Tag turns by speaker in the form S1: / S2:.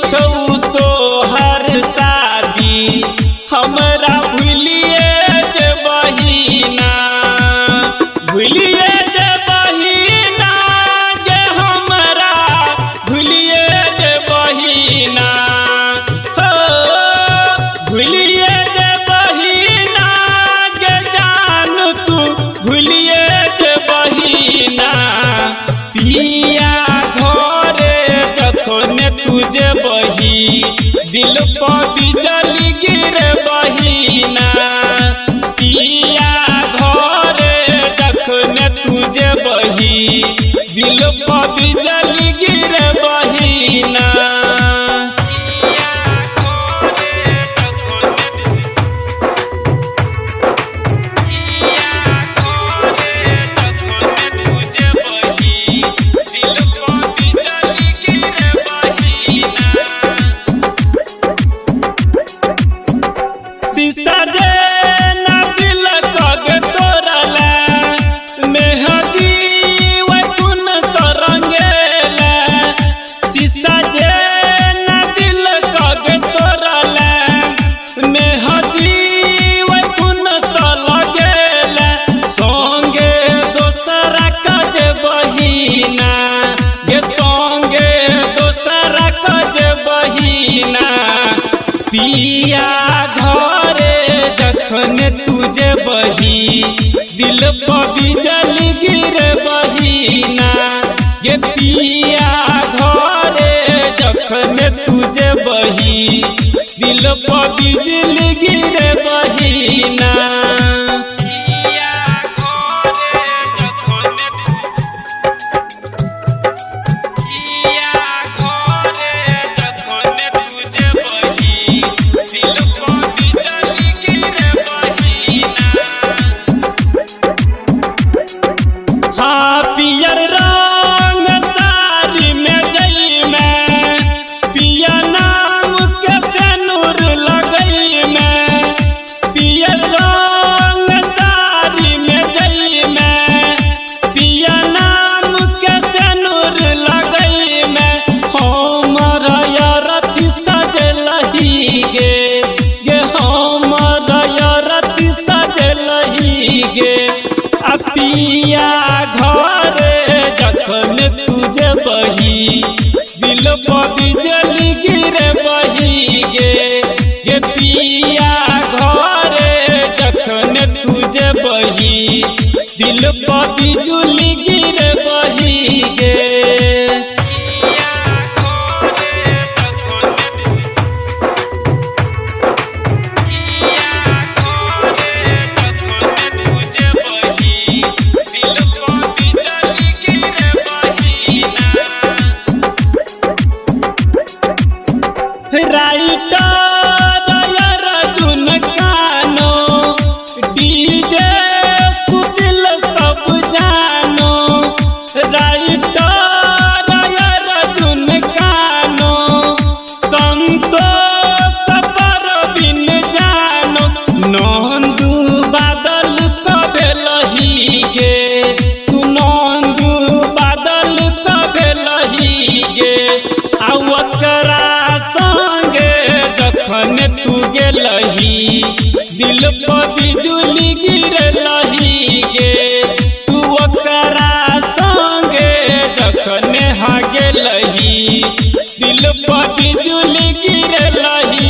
S1: छौ तो हर शादी हमरा भूलिए जे बहिना भूलिए जे बहिना गे हमरा भूलिए जे बहिना हो भूलिए जे बहिना गे जान तू भूलिए जे बहिना पिया घरे जखन तुझे बही दिल पर बिजली गिरे बहिना पिया घरे जखन तुझे बही दिल पर बिजली गिरे बहिना शीशा जे ना दिल कग तोरला मेहदी वैकुन सरंगेला शीशा जे ना दिल कग तोरला मेहदी वैकुन सलगेला संगे दोसरा कज बहिना गे संगे दोसरा कज बहिना पिया घरे जखन तुझे बही दिल पर बिजली गिरे बहिना गे पिया घरे जखन तुझे बही दिल पर बिजली गिरे बहिना हाँ पियर रंग साड़ी में जई में पिया नाम के सेनुर लगई में पियर रंग साड़ी में जई में पिया नाम के सेनुर लगई में हमर रथ सजलही गे हमर रथ सजलही गे पिया घरे जखन तुझे बही दिल पर बिजली गिरे बही गे पिया घरे जखन तुझे बही दिल पर बिजली गिरे बही गे राइटर अर्जुन कानो डीजे सुशील सब जानो राइटर अर्जुन कानो संतोष परवीन जानो नंदू बादल कबे लही गे तू नंदू बादल कबे लही गे आवकरा संगे जखन तू गेलही दिल पर बिजली गिरलही गे तू ओकरा संगे जखन हा गेलही दिल पर बिजली